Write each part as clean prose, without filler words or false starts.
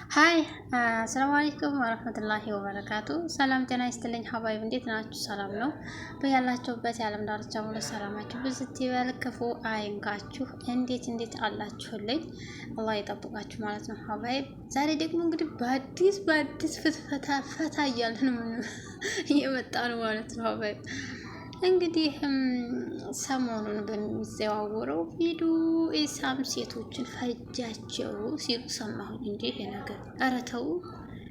ሀይ አሰላሙ አለይኩም ወረህመቱላሂ ወበረካቱ። ሰላም ጤና ይስጥልኝ ሀባይብ፣ እንዴት ናችሁ? ሰላም ነው? በያላችሁበት የዓለም ዳርቻ ሙሉ ሰላማችሁ ብዝት ይበል፣ ክፉ አይንካችሁ። እንዴት አላችሁልኝ? አላህ ይጠብቃችሁ ማለት ነው ሀባይብ። ዛሬ ደግሞ እንግዲህ በአዲስ ፈታ እያልን እየመጣ ነው ማለት ነው ሀባይብ። እንግዲህ ሰሞኑን በሚዘዋወረው ቪዲዮ ኢሳም ሴቶችን ፈጃቸው ሲሉ ሰማሁኝ። እንጂ ይሄ ነገር ኧረ ተው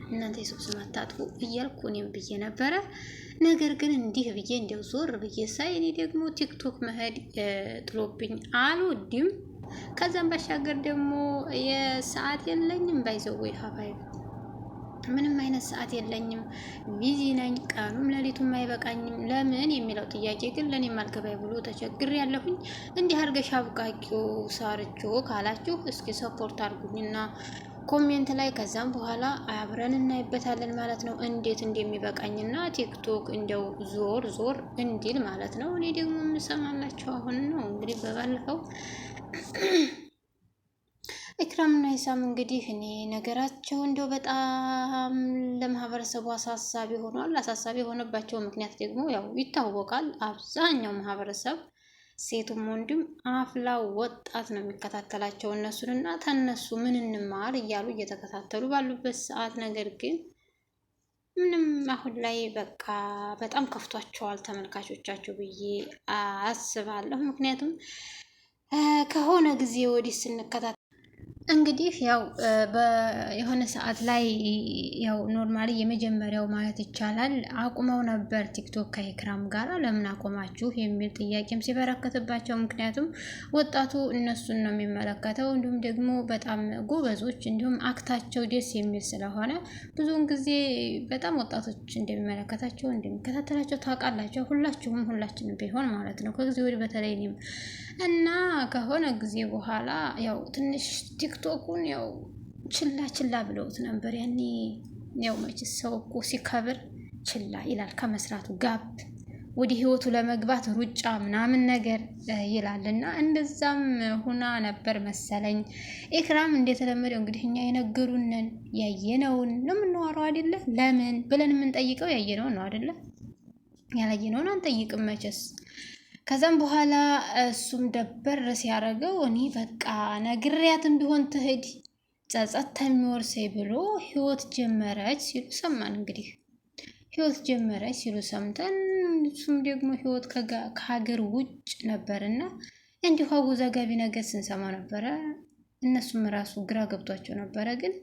እናንተ የሰው ስም አታጥፉ እያልኩ እኔም ብዬ ነበረ። ነገር ግን እንዲህ ብዬ እንዲያው ዞር ብዬ ሳይ እኔ ደግሞ ቲክቶክ መሄድ ጥሎብኝ አልወድም። ከዛም ባሻገር ደግሞ የሰዓት የለኝም ባይዘው ሀባይ ምንም አይነት ሰዓት የለኝም፣ ቢዚ ነኝ፣ ቀኑም ሌሊቱም አይበቃኝም። ለምን የሚለው ጥያቄ ግን ለኔም አልገባኝ ብሎ ተቸግር ያለሁኝ። እንዲህ አድርገሽ አብቃቂው ሳርቾ ካላችሁ እስኪ ሰፖርት አድርጉኝና ኮሜንት ላይ ከዛም በኋላ አብረን እናይበታለን ማለት ነው፣ እንዴት እንደሚበቃኝና ቲክቶክ እንደው ዞር እንዲል ማለት ነው። እኔ ደግሞ የምሰማላችሁ አሁን ነው እንግዲህ በባለፈው ኢክራምና ኢሳም እንግዲህ እኔ ነገራቸው እንደው በጣም ለማህበረሰቡ አሳሳቢ ሆኗል። አሳሳቢ የሆነባቸው ምክንያት ደግሞ ያው ይታወቃል። አብዛኛው ማህበረሰብ ሴቱም ወንድም አፍላ ወጣት ነው የሚከታተላቸው እነሱንና ተነሱ ምን እንማር እያሉ እየተከታተሉ ባሉበት ሰዓት ነገር ግን ምንም አሁን ላይ በቃ በጣም ከፍቷቸዋል ተመልካቾቻቸው ብዬ አስባለሁ። ምክንያቱም ከሆነ ጊዜ ወዲህ ስንከታተል እንግዲህ ያው የሆነ ሰዓት ላይ ያው ኖርማሊ የመጀመሪያው ማለት ይቻላል አቁመው ነበር ቲክቶክ ከኢክራም ጋር። ለምን አቆማችሁ የሚል ጥያቄም ሲበረከትባቸው፣ ምክንያቱም ወጣቱ እነሱን ነው የሚመለከተው፣ እንዲሁም ደግሞ በጣም ጎበዞች እንዲሁም አክታቸው ደስ የሚል ስለሆነ ብዙውን ጊዜ በጣም ወጣቶች እንደሚመለከታቸው እንደሚከታተላቸው ታውቃላቸው። ሁላችንም ቢሆን ማለት ነው። ከጊዜ ወዲህ በተለይ እኔም እና ከሆነ ጊዜ በኋላ ያው ትንሽ ቲክቶኩን ያው ችላ ብለውት ነበር። ያኔ ያው መቼስ ሰው እኮ ሲከብር ችላ ይላል ከመስራቱ ጋብ ወደ ህይወቱ ለመግባት ሩጫ ምናምን ነገር ይላል እና እንደዛም ሁና ነበር መሰለኝ። ኢክራም እንደተለመደው እንግዲህ እኛ የነገሩንን ያየነውን ነው የምናወራው አይደለ? ለምን ብለን የምንጠይቀው ያየነውን ነው አይደለ? ያላየነውን አንጠይቅም መቼስ። ከዛም በኋላ እሱም ደበር ሲያደርገው እኔ በቃ ነግሬያትም ቢሆን ትሄድ ጸጸት የሚወርሰኝ ብሎ ህይወት ጀመረች ሲሉ ሰማን። እንግዲህ ህይወት ጀመረች ሲሉ ሰምተን እሱም ደግሞ ህይወት ከሀገር ውጭ ነበርና እንዲሁ አወዛጋቢ ነገር ስንሰማ ነበረ። እነሱም ራሱ ግራ ገብቷቸው ነበረ። ግን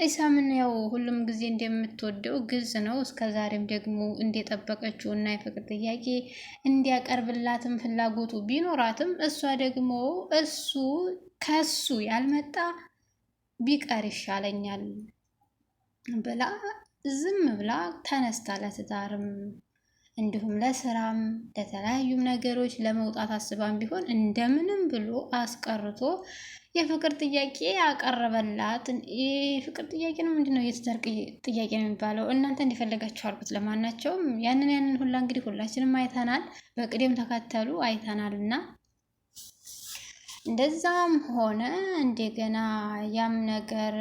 ኢሳምን ያው ሁሉም ጊዜ እንደምትወደው ግልጽ ነው። እስከዛሬም ደግሞ እንደጠበቀችው እና የፍቅር ጥያቄ እንዲያቀርብላትም ፍላጎቱ ቢኖራትም እሷ ደግሞ ከሱ ያልመጣ ቢቀር ይሻለኛል ብላ ዝም ብላ ተነስታ ለትዳርም እንዲሁም ለስራም ለተለያዩም ነገሮች ለመውጣት አስባም ቢሆን እንደምንም ብሎ አስቀርቶ የፍቅር ጥያቄ ያቀረበላት። የፍቅር ጥያቄ ነው ምንድነው? የትዳር ጥያቄ ነው የሚባለው። እናንተ እንዲፈለጋችሁ አድርጉት። ለማናቸውም ያንን ሁላ እንግዲህ ሁላችንም አይተናል፣ በቅደም ተከተሉ አይተናል። እና እንደዛም ሆነ እንደገና ያም ነገር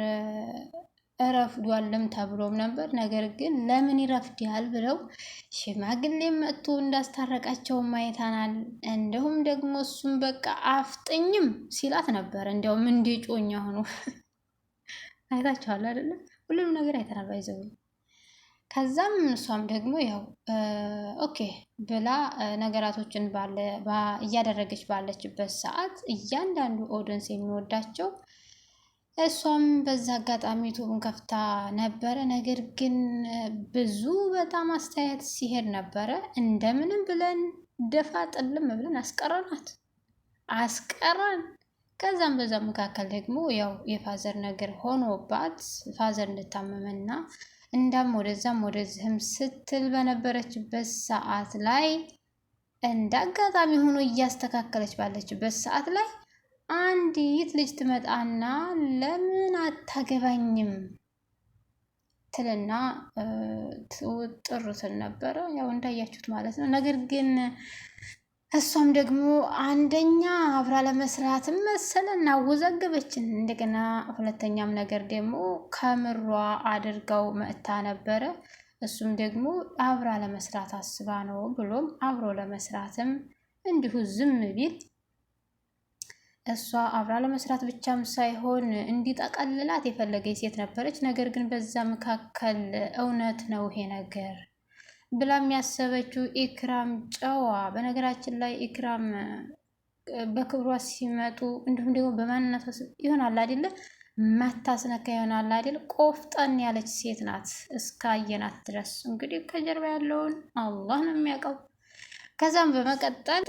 ረፍዷልም ተብሎም ነበር። ነገር ግን ለምን ይረፍዳል ብለው ሽማግሌ መጥቶ እንዳስታረቃቸውም አይተናል። እንዲሁም ደግሞ እሱም በቃ አፍጥኝም ሲላት ነበር። እንዲያውም እንደ ጮኛ ሆኖ አይታችኋል አይደለ? ሁሉንም ነገር አይተናል ባይዘው። ከዛም እሷም ደግሞ ያው ኦኬ ብላ ነገራቶችን እያደረገች ባለችበት ሰዓት እያንዳንዱ ኦዲየንስ የሚወዳቸው እሷም በዛ አጋጣሚ ዩቱብን ከፍታ ነበረ። ነገር ግን ብዙ በጣም አስተያየት ሲሄድ ነበረ። እንደምንም ብለን ደፋ ጥልም ብለን አስቀራን። ከዛም በዛ መካከል ደግሞ ያው የፋዘር ነገር ሆኖባት ፋዘር እንድታመመና እንዳም ወደዚህም ስትል በነበረችበት ሰዓት ላይ እንደ አጋጣሚ ሆኖ እያስተካከለች ባለችበት ሰዓት ላይ አንዲት ልጅ ትመጣና ለምን አታገባኝም ትልና ትውጥር ትል ነበረ። ያው እንዳያችሁት ማለት ነው። ነገር ግን እሷም ደግሞ አንደኛ አብራ ለመስራትም መሰለን አወዛገበችን። እንደገና ሁለተኛም ነገር ደግሞ ከምሯ አድርገው መጥታ ነበረ። እሱም ደግሞ አብራ ለመስራት አስባ ነው ብሎም አብሮ ለመስራትም እንዲሁ ዝም ቢል እሷ አብራ ለመስራት ብቻም ሳይሆን እንዲጠቀልላት የፈለገች ሴት ነበረች። ነገር ግን በዛ መካከል እውነት ነው ይሄ ነገር ብላ የሚያሰበችው ኢክራም ጨዋ። በነገራችን ላይ ኢክራም በክብሯ ሲመጡ እንዲሁም ደግሞ በማንነቷ ይሆናል አይደለ ማታስነካ ይሆናል አይደል ቆፍጠን ያለች ሴት ናት እስካየናት ድረስ። እንግዲህ ከጀርባ ያለውን አላህ ነው የሚያውቀው። ከዛም በመቀጠል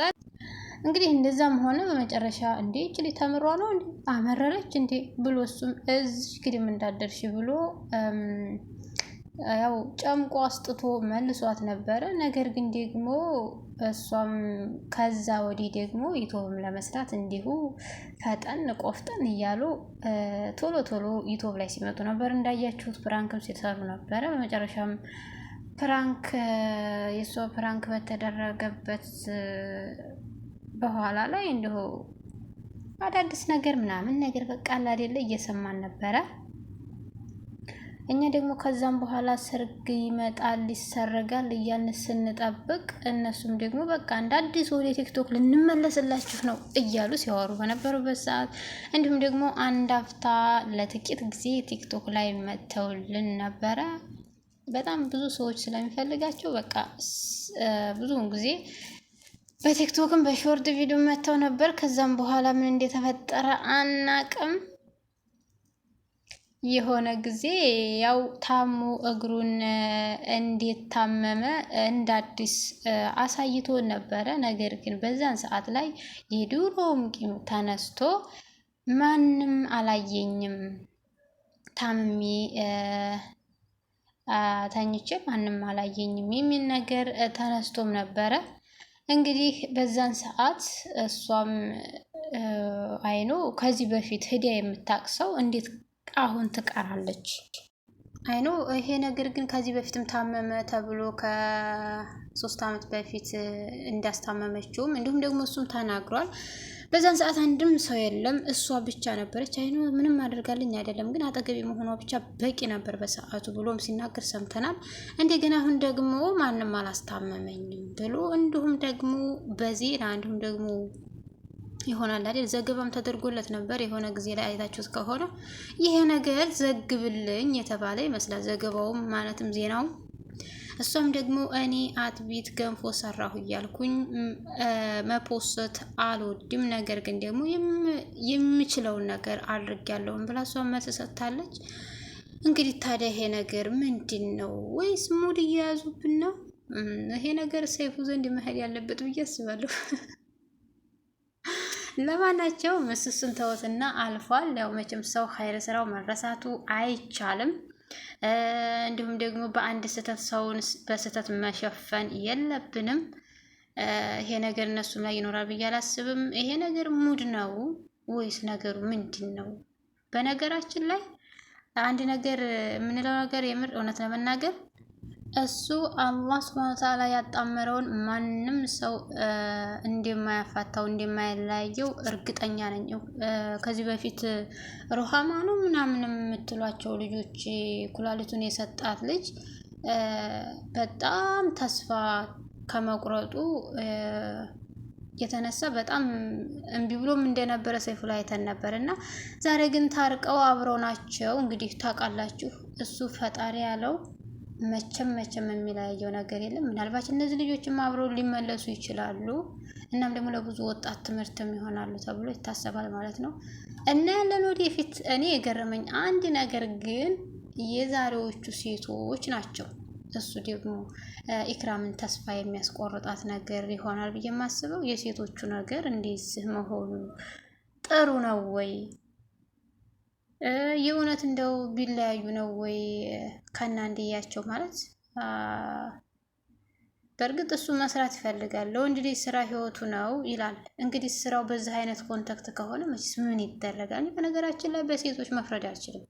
እንግዲህ እንደዛም ሆነ በመጨረሻ እንዴ እችሊ ተምሯ ነው እንዴ አመረረች እንዴ ብሎ እሱም እዚህ ግድም እንዳደርሽ ብሎ ያው ጨምቆ አስጥቶ መልሷት ነበረ። ነገር ግን ደግሞ እሷም ከዛ ወዲህ ደግሞ ዩቲዩብም ለመስራት እንዲሁ ፈጠን ቆፍጠን እያሉ ቶሎ ቶሎ ዩቲዩብ ላይ ሲመጡ ነበር። እንዳያችሁት ፕራንክም ሲሰሩ ነበረ። በመጨረሻም ፕራንክ የእሷ ፕራንክ በተደረገበት በኋላ ላይ እንዲሁ አዳዲስ ነገር ምናምን ነገር በቃ አይደለ እየሰማን ነበረ። እኛ ደግሞ ከዛም በኋላ ሰርግ ይመጣል ይሰረጋል እያልን ስንጠብቅ እነሱም ደግሞ በቃ እንደ አዲስ ወደ ቲክቶክ ልንመለስላችሁ ነው እያሉ ሲያወሩ በነበሩበት ሰዓት እንዲሁም ደግሞ አንድ አፍታ ለጥቂት ጊዜ ቲክቶክ ላይ መተውልን ነበረ። በጣም ብዙ ሰዎች ስለሚፈልጋቸው በቃ ብዙውን ጊዜ በቲክቶክም በሾርት ቪዲዮ መተው ነበር። ከዛም በኋላ ምን እንደተፈጠረ አናቅም። የሆነ ጊዜ ያው ታሙ እግሩን እንዴት ታመመ እንደ አዲስ አሳይቶ ነበረ። ነገር ግን በዛን ሰዓት ላይ የድሮም ቂም ተነስቶ ማንም አላየኝም ታምሜ ተኝቼ ማንም አላየኝም የሚል ነገር ተነስቶም ነበረ። እንግዲህ በዛን ሰዓት እሷም አይኖ ከዚህ በፊት ሂዲያ የምታቅሰው እንዴት አሁን ትቀራለች? አይኖ ይሄ ነገር ግን ከዚህ በፊትም ታመመ ተብሎ ከ3 ዓመት በፊት እንዳስታመመችውም እንዲሁም ደግሞ እሱም ተናግሯል። በዛን ሰዓት አንድም ሰው የለም፣ እሷ ብቻ ነበረች። አይኖ ምንም አደርጋልኝ አይደለም ግን አጠገቤ መሆኗ ብቻ በቂ ነበር በሰዓቱ ብሎም ሲናገር ሰምተናል። እንደገና አሁን ደግሞ ማንም አላስታመመኝም ብሎ እንዲሁም ደግሞ በዜና እንዲሁም ደግሞ ይሆናል አይደል ዘገባም ተደርጎለት ነበር። የሆነ ጊዜ ላይ አይታችሁት ከሆነ ይሄ ነገር ዘግብልኝ የተባለ ይመስላል ዘገባውም ማለትም ዜናው። እሷም ደግሞ እኔ አጥቢት ገንፎ ሰራሁ እያልኩኝ መፖሰት አልወድም፣ ነገር ግን ደግሞ የምችለውን ነገር አድርጌያለሁም ብላ እሷም መልስ ሰጥታለች። እንግዲህ ታዲያ ይሄ ነገር ምንድን ነው? ወይስ ሙድ እየያዙብን ነው? ይሄ ነገር ሰይፉ ዘንድ መሄድ ያለበት ብዬ አስባለሁ። ለማናቸው ምስሱን ተወትና አልፏል። ያው መቼም ሰው ኸይር ስራው መረሳቱ አይቻልም። እንዲሁም ደግሞ በአንድ ስህተት ሰውን በስህተት መሸፈን የለብንም። ይሄ ነገር እነሱም ላይ ይኖራል ብዬ አላስብም። ይሄ ነገር ሙድ ነው ወይስ ነገሩ ምንድን ነው? በነገራችን ላይ አንድ ነገር የምንለው ነገር የምር እውነት ለመናገር እሱ አላህ ሱብሃነሁ ወተዓላ ያጣመረውን ማንም ሰው እንደማያፋታው እንደማይለያየው እርግጠኛ ነኝ። ከዚህ በፊት ሩሃማ ነው ምናምን የምትሏቸው ልጆች ኩላሊቱን የሰጣት ልጅ በጣም ተስፋ ከመቁረጡ የተነሳ በጣም እምቢ ብሎም እንደነበረ ሰይፉ ላይ አይተን ነበር እና ዛሬ ግን ታርቀው አብረው ናቸው። እንግዲህ ታውቃላችሁ እሱ ፈጣሪ ያለው መቼም የሚለያየው ነገር የለም። ምናልባት እነዚህ ልጆችም አብረው ሊመለሱ ይችላሉ። እናም ደግሞ ለብዙ ወጣት ትምህርትም ይሆናሉ ተብሎ ይታሰባል ማለት ነው። እና ያለን ወደፊት እኔ የገረመኝ አንድ ነገር ግን የዛሬዎቹ ሴቶች ናቸው። እሱ ደግሞ ኢክራምን ተስፋ የሚያስቆርጣት ነገር ይሆናል ብዬ የማስበው የሴቶቹ ነገር እንደዚህ መሆኑ ጥሩ ነው ወይ? የእውነት እንደው ቢለያዩ ነው ወይ ከናንድያቸው ማለት? በእርግጥ እሱ መስራት ይፈልጋል። ለወንድ ልጅ ስራ ህይወቱ ነው ይላል። እንግዲህ ስራው በዚህ አይነት ኮንታክት ከሆነ መቼስ ምን ይደረጋል? በነገራችን ላይ በሴቶች መፍረድ አልችልም።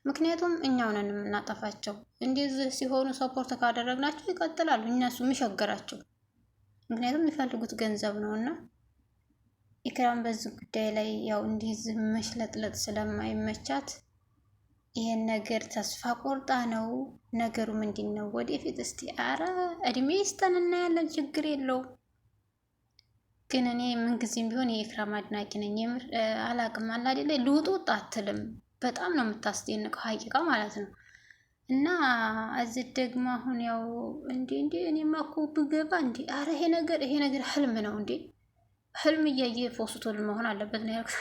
ምክንያቱም እኛው ነን የምናጠፋቸው። እንደዚህ ሲሆኑ ሰፖርት ካደረግናቸው ይቀጥላሉ። እነሱ የሚሸገራቸው ምክንያቱም የሚፈልጉት ገንዘብ ነው እና ኢክራም በዚህ ጉዳይ ላይ ያው እንዲህ መሽለጥለጥ ስለማይመቻት ይሄን ነገር ተስፋ ቆርጣ ነው ነገሩ ምንድን ነው ወደፊት እስቲ አረ እድሜ ይስጠን እናያለን፣ ችግር የለውም። ግን እኔ ምንጊዜም ቢሆን የኢክራም አድናቂ ነኝ። የምር አላቅም አላ አይደለ ልውጥ ወጣ አትልም። በጣም ነው የምታስደንቀው ሀቂቃ ማለት ነው። እና እዚህ ደግሞ አሁን ያው እንዴ እኔማ እኮ ብገባ እንዴ አረ ይሄ ነገር ህልም ነው እንዴ ህልም እያየ ፖስቶል መሆን አለበት ነው ያልኩት።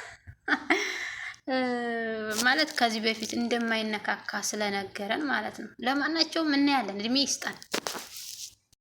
ማለት ከዚህ በፊት እንደማይነካካ ስለነገረን ማለት ነው። ለማናቸውም እናያለን፣ እድሜ ይስጠን።